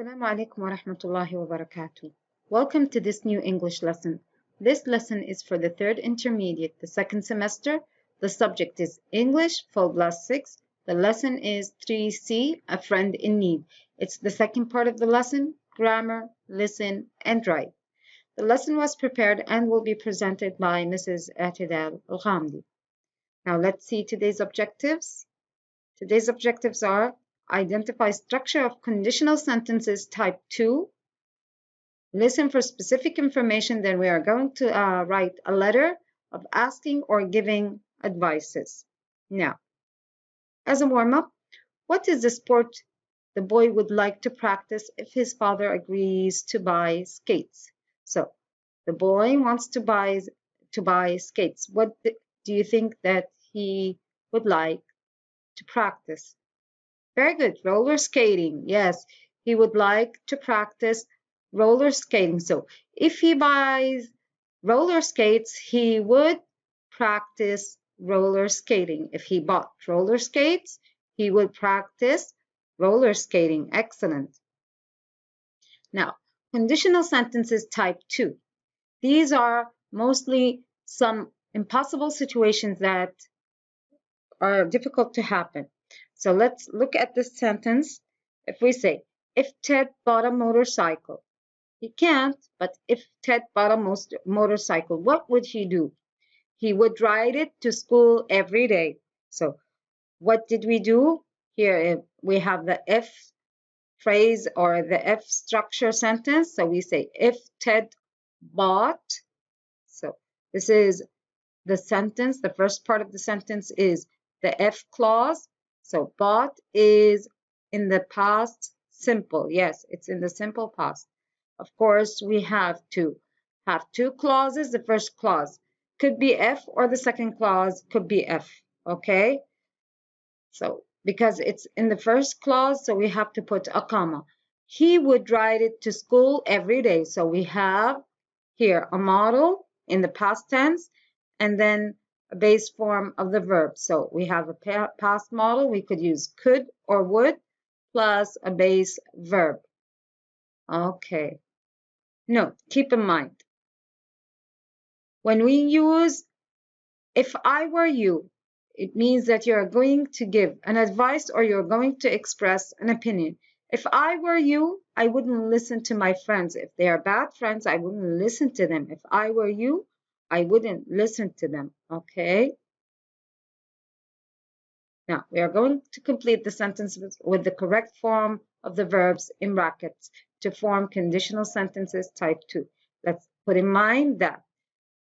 Assalamu alaikum wa rahmatullahi wa barakatuh. Welcome to this new English lesson. This lesson is for the third intermediate, the second semester. The subject is English, Full 6. The lesson is 3C, A Friend in Need. It's the second part of the lesson, grammar, listen, and write. The lesson was prepared and will be presented by Mrs. Atidal Al-Ghamdi. Now let's see today's objectives. Today's objectives are identify structure of conditional sentences type 2. Listen for specific information. Then we are going to write a letter of asking or giving advices. Now, as a warm-up, what is the sport the boy would like to practice if his father agrees to buy skates? So the boy wants to buy skates. What do you think that he would like to practice? Very good. Roller skating. Yes, he would like to practice roller skating. So if he buys roller skates, he would practice roller skating. If he bought roller skates, he would practice roller skating. Excellent. Now, conditional sentences type 2. These are mostly some impossible situations that are difficult to happen. So let's look at this sentence. If we say, if Ted bought a motorcycle, he can't, but if Ted bought a motorcycle, what would he do? He would ride it to school every day. So what did we do? Here we have the if phrase or the if structure sentence. So we say, if Ted bought. So this is the sentence. The first part of the sentence is the if clause. So bought is in the past simple. Yes, it's in the simple past. Of course, we have to have two clauses. The first clause could be if, or the second clause could be if. Okay? So because it's in the first clause, so we have to put a comma. He would ride it to school every day. So we have here a model in the past tense and then a base form of the verb. So we have a past model. We could use could or would plus a base verb. Okay. Note, keep in mind, when we use if I were you, it means that you're going to give an advice or you're going to express an opinion. If I were you, I wouldn't listen to my friends. If they are bad friends, I wouldn't listen to them. If I were you, I wouldn't listen to them. Okay? Now, we are going to complete the sentence with the correct form of the verbs in brackets to form conditional sentences type 2. Let's put in mind that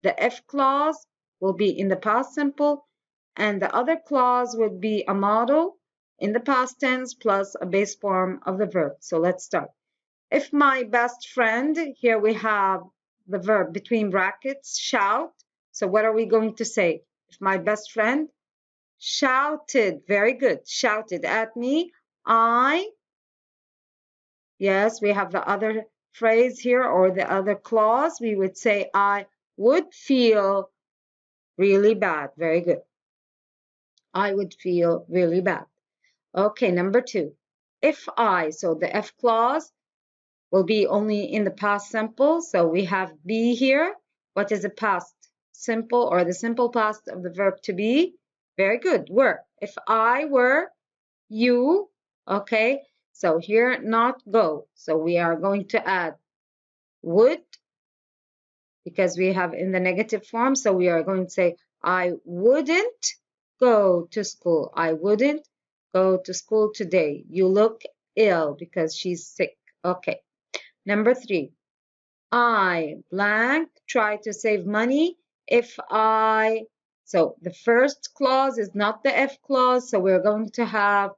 the if clause will be in the past simple and the other clause would be a model in the past tense plus a base form of the verb. So let's start. If my best friend, here we have the verb between brackets, shout. So what are we going to say? If my best friend shouted, very good, shouted at me, yes, we have the other phrase here or the other clause. We would say, I would feel really bad. Very good. I would feel really bad. Okay, number 2. If I, so the if clause will be only in the past simple. So we have be here. What is the past simple or the simple past of the verb to be? Very good, were. If I were you, okay, so here not go. So we are going to add would because we have in the negative form. So we are going to say, I wouldn't go to school. I wouldn't go to school today. You look ill because she's sick. Okay. Number 3. I blank try to save money if I. So the first clause is not the if clause. So we're going to have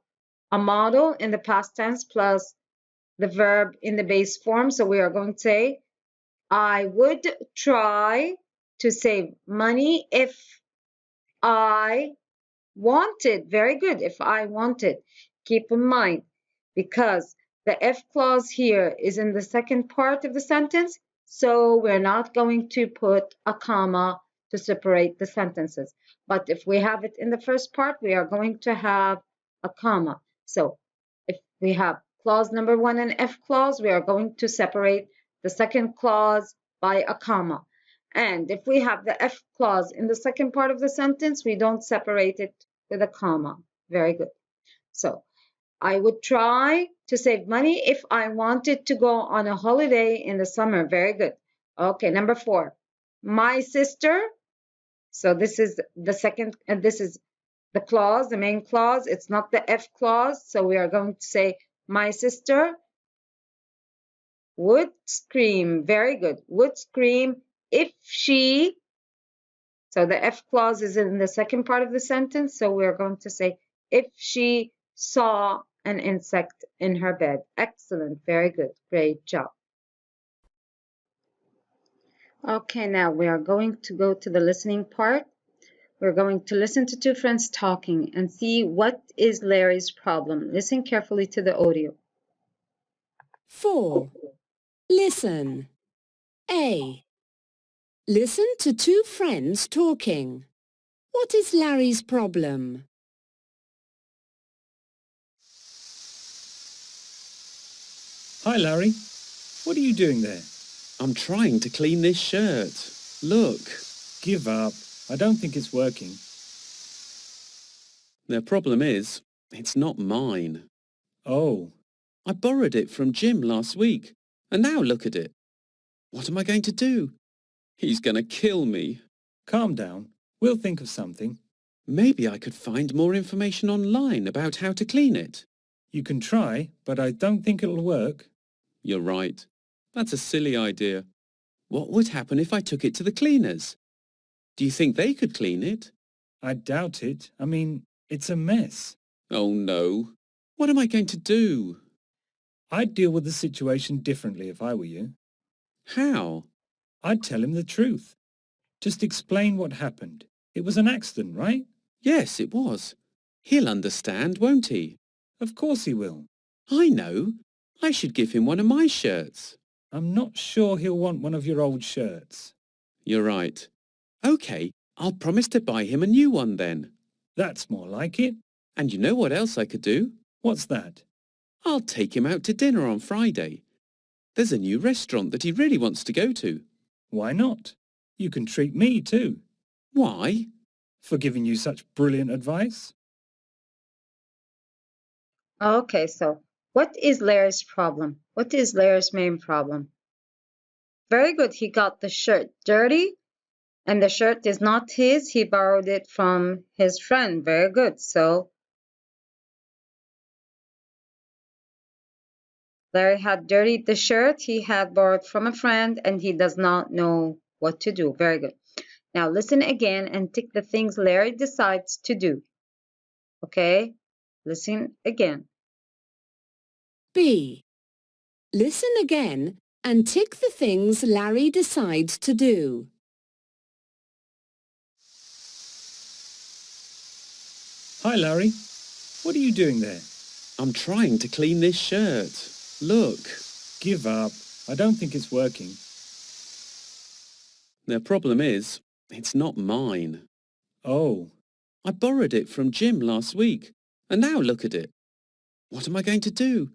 a model in the past tense plus the verb in the base form. So we are going to say, I would try to save money if I wanted. Very good. If I wanted. Keep in mind, because the if clause here is in the second part of the sentence, so we're not going to put a comma to separate the sentences. But if we have it in the first part, we are going to have a comma. So if we have clause number 1 and F clause, we are going to separate the second clause by a comma. And if we have the F clause in the second part of the sentence, we don't separate it with a comma. Very good. So I would try to save money if I wanted to go on a holiday in the summer. Very good. Okay, number 4. My sister. So this is the second, and this is the clause, the main clause. It's not the F clause. So we are going to say my sister would scream. Very good. Would scream if she. So the F clause is in the second part of the sentence. So we are going to say if she saw an insect in her bed. Excellent. Very good. Great job. Okay, now we are going to go to the listening part. We're going to listen to two friends talking and see what is Larry's problem. Listen carefully to the audio. 4. Listen. A. Listen to two friends talking. What is Larry's problem? Hi, Larry. What are you doing there? I'm trying to clean this shirt. Look. Give up. I don't think it's working. The problem is, it's not mine. Oh, I borrowed it from Jim last week, and now look at it. What am I going to do? He's going to kill me. calm down. We'll think of something. Maybe I could find more information online about how to clean it. You can try, but I don't think it'll work. You're right. That's a silly idea. What would happen if I took it to the cleaners? Do you think they could clean it? I doubt it. I mean, it's a mess. Oh no. What am I going to do? I'd deal with the situation differently if I were you. How? I'd tell him the truth. Just explain what happened. It was an accident, right? Yes, it was. He'll understand, won't he? Of course he will. I know. I should give him one of my shirts. I'm not sure he'll want one of your old shirts. You're right. OK, I'll promise to buy him a new one then. That's more like it. And you know what else I could do? What's that? I'll take him out to dinner on Friday. There's a new restaurant that he really wants to go to. Why not? You can treat me too. Why? For giving you such brilliant advice. Okay, so what is Larry's problem? What is Larry's main problem? Very good. He got the shirt dirty, and the shirt is not his. He borrowed it from his friend. Very good. So Larry had dirtied the shirt he had borrowed from a friend, and he does not know what to do. Very good. Now listen again and tick the things Larry decides to do. Okay? Listen again. B. Listen again and tick the things Larry decides to do. Hi, Larry. What are you doing there? I'm trying to clean this shirt. Look. Give up. I don't think it's working. The problem is, it's not mine. Oh, I borrowed it from Jim last week, and now look at it. What am I going to do?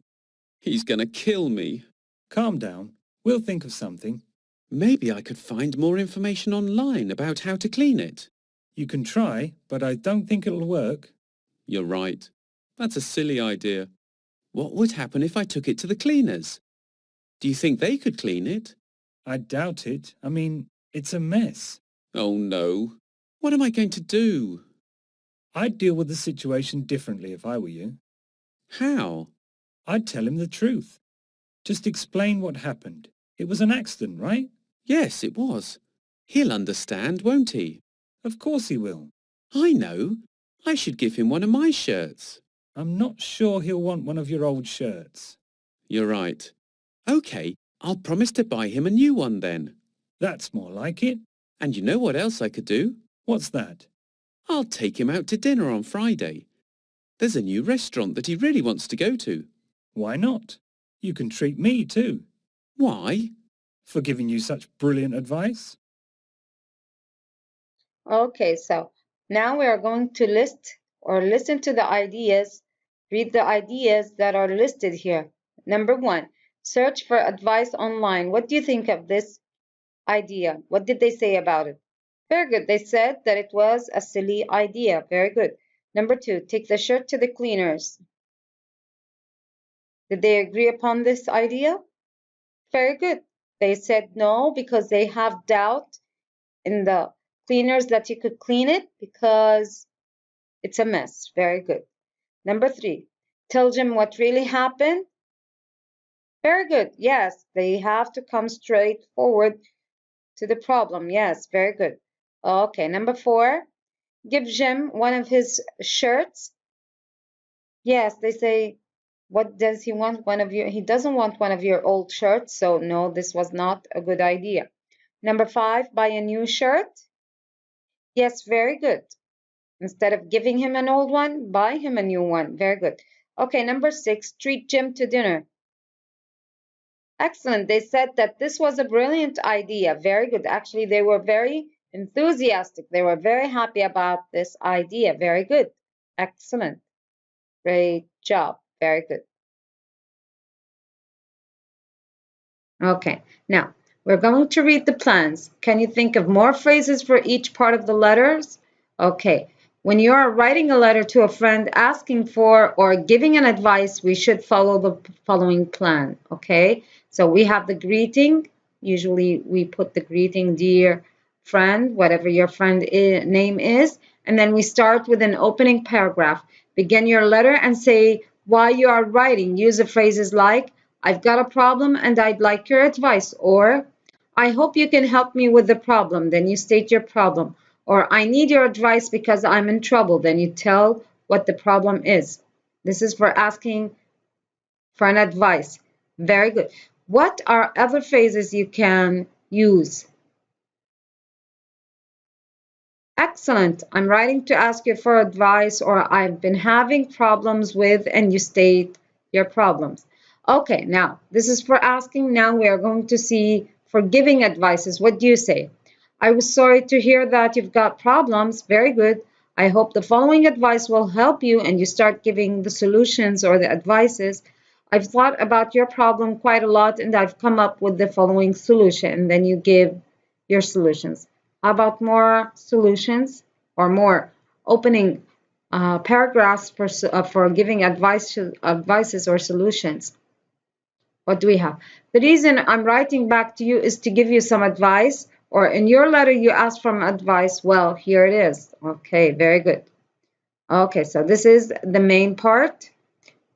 He's going to kill me. calm down. We'll think of something. Maybe I could find more information online about how to clean it. You can try, but I don't think it'll work. You're right. That's a silly idea. What would happen if I took it to the cleaners? Do you think they could clean it? I doubt it. I mean, it's a mess. Oh no. What am I going to do? I'd deal with the situation differently if I were you. How? I'd tell him the truth. Just explain what happened. It was an accident, right? Yes, it was. He'll understand, won't he? Of course he will. I know. I should give him one of my shirts. I'm not sure he'll want one of your old shirts. You're right. OK, I'll promise to buy him a new one then. That's more like it. And you know what else I could do? What's that? I'll take him out to dinner on Friday. There's a new restaurant that he really wants to go to. Why not? You can treat me too. Why? For giving you such brilliant advice. Okay, so now we are going to list or listen to the ideas, read the ideas that are listed here. Number 1, search for advice online. What do you think of this idea? What did they say about it? Very good. They said that it was a silly idea. Very good. Number 2, take the shirt to the cleaners. Did they agree upon this idea? Very good. They said no because they have doubt in the cleaners that you could clean it because it's a mess. Very good. Number 3, tell Jim what really happened. Very good. Yes, they have to come straight forward to the problem. Yes, very good. Okay, number 4, give Jim one of his shirts. Yes, they say, what does he want? One of your, he doesn't want one of your old shirts. So no, this was not a good idea. Number 5, buy a new shirt. Yes, very good. Instead of giving him an old one, buy him a new one. Very good. Okay, number 6, treat Jim to dinner. Excellent. They said that this was a brilliant idea. Very good. Actually, they were very enthusiastic. They were very happy about this idea. Very good. Excellent. Great job. Very good. Okay, now we're going to read the plans. Can you think of more phrases for each part of the letters? Okay, when you are writing a letter to a friend asking for or giving an advice, we should follow the following plan, okay? So we have the greeting. Usually we put the greeting, dear friend, whatever your friend name is, and then we start with an opening paragraph. Begin your letter and say why you are writing. Use the phrases like, I've got a problem and I'd like your advice, or I hope you can help me with the problem. Then you state your problem. Or I need your advice because I'm in trouble. Then you tell what the problem is. This is for asking for an advice. Very good. What are other phrases you can use? Excellent. I'm writing to ask you for advice, or I've been having problems with, and you state your problems. Okay, now this is for asking. Now we are going to see for giving advices. What do you say? I was sorry to hear that you've got problems. Very good. I hope the following advice will help you, and you start giving the solutions or the advices. I've thought about your problem quite a lot, and I've come up with the following solution. And then you give your solutions. How about more solutions or more opening paragraphs for giving advices or solutions? What do we have? The reason I'm writing back to you is to give you some advice, or in your letter you ask for advice. Well, here it is. Okay, very good. Okay, so this is the main part.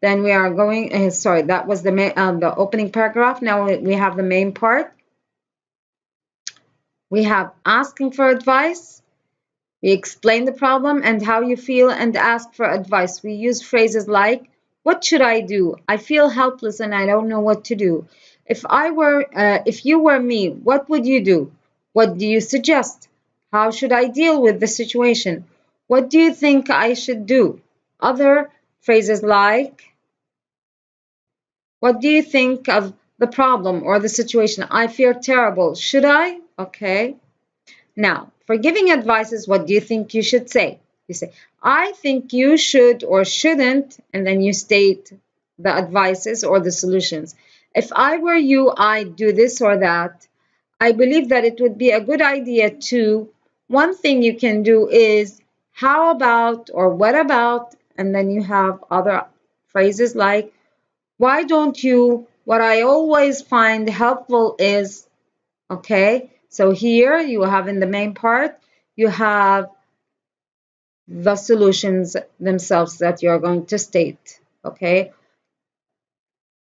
Then we are going, sorry, that was the opening paragraph. Now we have the main part. We have asking for advice. We explain the problem and how you feel and ask for advice. We use phrases like, what should I do? I feel helpless and I don't know what to do. If you were me, what would you do? What do you suggest? How should I deal with the situation? What do you think I should do? Other phrases like, what do you think of the problem or the situation? I feel terrible. Should I? Okay. Now, for giving advices, what do you think you should say? You say, I think you should or shouldn't, and then you state the advices or the solutions. If I were you, I'd do this or that. I believe that it would be a good idea to. One thing you can do is, how about or what about, and then you have other phrases like, why don't you? What I always find helpful is, okay? So here you have in the main part, you have the solutions themselves that you're going to state, okay?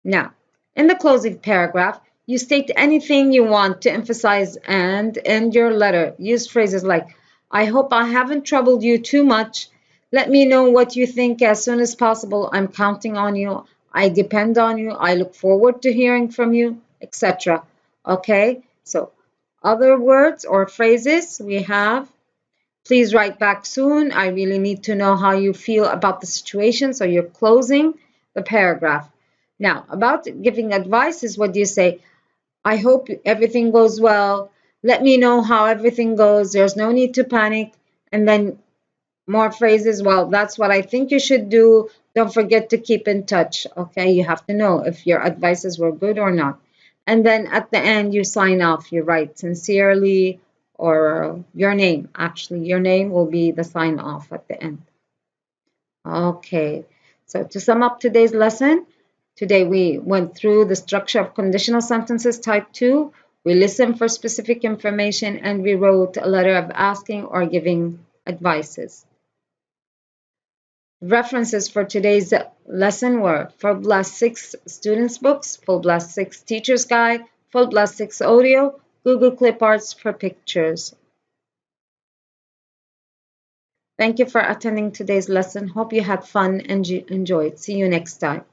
Now, in the closing paragraph, you state anything you want to emphasize and end your letter. Use phrases like, I hope I haven't troubled you too much. Let me know what you think as soon as possible. I'm counting on you. I depend on you. I look forward to hearing from you, etc. Okay, so other words or phrases we have, please write back soon. I really need to know how you feel about the situation. So you're closing the paragraph. Now, about giving advices, what do you say? I hope everything goes well. Let me know how everything goes. There's no need to panic. And then More phrases. Well, that's what I think you should do. Don't forget to keep in touch. Okay, you have to know if your advices were good or not. And then at the end, you sign off. You write sincerely or your name. Actually, your name will be the sign off at the end. Okay, so to sum up today's lesson, today we went through the structure of conditional sentences type 2. We listened for specific information and we wrote a letter of asking or giving advices. References for today's lesson were Full Blast 6 Students Books, Full Blast 6 Teacher's Guide, Full Blast 6 Audio, Google Clip Arts for pictures. Thank you for attending today's lesson. Hope you had fun and enjoyed. See you next time.